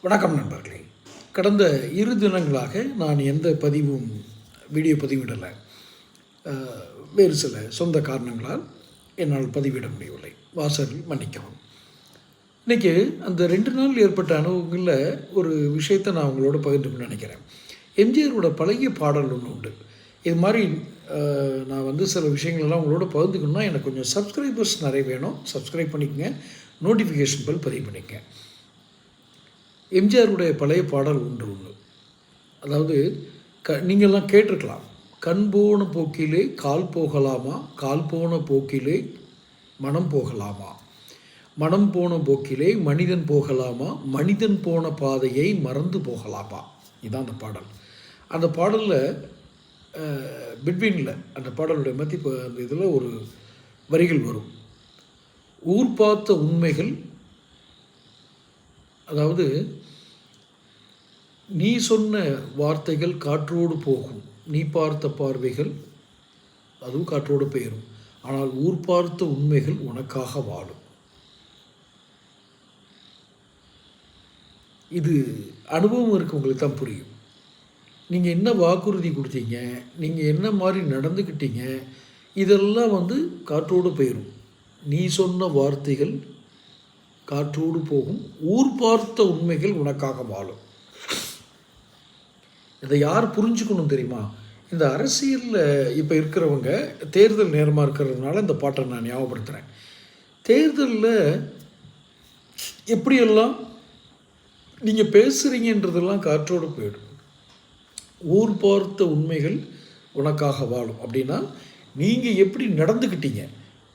வணக்கம் நண்பர்களே. கடந்த 2 தினங்களாக நான் எந்த வீடியோ பதிவிடலை. வேறு சில சொந்த காரணங்களால் என்னால் பதிவிட முடியவில்லை. வாசகர்கள் மன்னிக்கவும். இன்றைக்கி அந்த 2 நாள் ஏற்பட்ட அனுபவங்களில் ஒரு விஷயத்தை நான் உங்களோட பகிர்ந்துக்கணும்னு நினைக்கிறேன். எம்ஜிஆரோட பழைய பாடல் ஒன்று உண்டு. இது மாதிரி நான் சில விஷயங்களெல்லாம் உங்களோட பகிர்ந்துக்கணும்னா எனக்கு கொஞ்சம் சப்ஸ்கிரைபர்ஸ் நிறைய வேணும். சப்ஸ்கிரைப் பண்ணிக்கங்க, நோட்டிஃபிகேஷன் பெல் பதிவு பண்ணிக்கங்க. எம்ஜிஆருடைய பழைய பாடல் ஒன்று. அதாவது நீங்கள்லாம் கேட்டிருக்கலாம். கண் போன போக்கிலே கால் போகலாமா, கால் போன போக்கிலே மனம் போகலாமா, மனம் போன போக்கிலே மனிதன் போகலாமா, மனிதன் போன பாதையை மறந்து போகலாமா. இதுதான் அந்த பாடல். அந்த பாடலில் பிட்வீனில் அந்த பாடலுடைய மதிப்பு அந்த இதில் ஒரு வரிகள் வரும். ஊர் பார்த்த உண்மைகள், அதாவது நீ சொன்ன வார்த்தைகள் காற்றோடு போகும், நீ பார்த்த பார்வைகள் அதுவும் காற்றோடு போயிடும், ஆனால் ஊர் பார்த்த உண்மைகள் உனக்காக வாழும். இது அனுபவம் இருக்கு, உங்களுக்கு தான் புரியும். நீங்கள் என்ன வாக்குறுதி கொடுத்தீங்க, நீங்கள் என்ன மாதிரி நடந்துக்கிட்டீங்க, இதெல்லாம் காற்றோடு போயிடும். நீ சொன்ன வார்த்தைகள் காற்றோடு போகும், ஊர் பார்த்த உண்மைகள் உனக்காக வாழும். இதை யார் புரிஞ்சுக்கணும் தெரியுமா? இந்த அரசியலில் இப்போ இருக்கிறவங்க தேர்தல் நேரமாக இருக்கிறதுனால இந்த பாட்டை நான் ஞாபகப்படுத்துகிறேன். தேர்தலில் எப்படியெல்லாம் நீங்கள் பேசுகிறீங்கன்றதெல்லாம் காற்றோடு போயிடும். ஊர் பார்த்த உண்மைகள் உனக்காக வாழும் அப்படின்னா நீங்கள் எப்படி நடந்துக்கிட்டீங்க,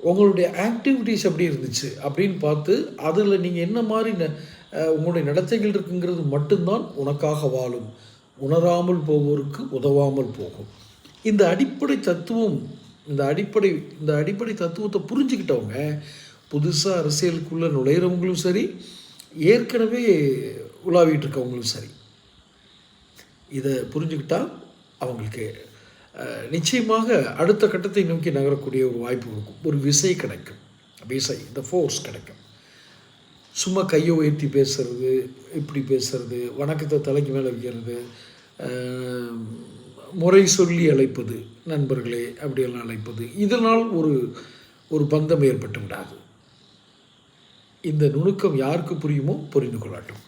உங்களுடைய ஆக்டிவிட்டீஸ் எப்படி இருந்துச்சு அப்படின்னு பார்த்து அதில் நீங்கள் என்ன மாதிரி உங்களுடைய நடத்தைகள் இருக்குங்கிறது மட்டும்தான் உனக்காக வாழும். உணராமல் போவோருக்கு உதவாமல் போகும். இந்த அடிப்படை தத்துவத்தை புரிஞ்சுக்கிட்டவங்க புதுசாக அரசியலுக்குள்ளே நுழையிறவங்களும் சரி, ஏற்கனவே உலாவிட்டு இருக்கவங்களும் சரி, இதை புரிஞ்சுக்கிட்டால் அவங்களுக்கு நிச்சயமாக அடுத்த கட்டத்தை நோக்கி நகரக்கூடிய ஒரு வாய்ப்பு இருக்கும். ஒரு விசை கிடைக்கும், இந்த ஃபோர்ஸ் கிடைக்கும். சும்மா கையை உயர்த்தி பேசுகிறது, இப்படி பேசுகிறது, வணக்கத்தை தலைக்கு மேலே வைக்கிறது, முறை சொல்லி அழைப்பது, நண்பர்களே அப்படியெல்லாம் அழைப்பது, இதனால் ஒரு பந்தம் ஏற்பட்டு விடாது. இந்த நுணுக்கம் யாருக்கு புரியுமோ புரிந்து கொள்ளட்டும்.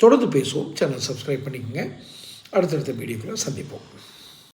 தொடர்ந்து பேசுவோம். சேனல் சப்ஸ்கிரைப் பண்ணிக்கோங்க. அடுத்தடுத்த வீடியோக்களை சந்திப்போம்.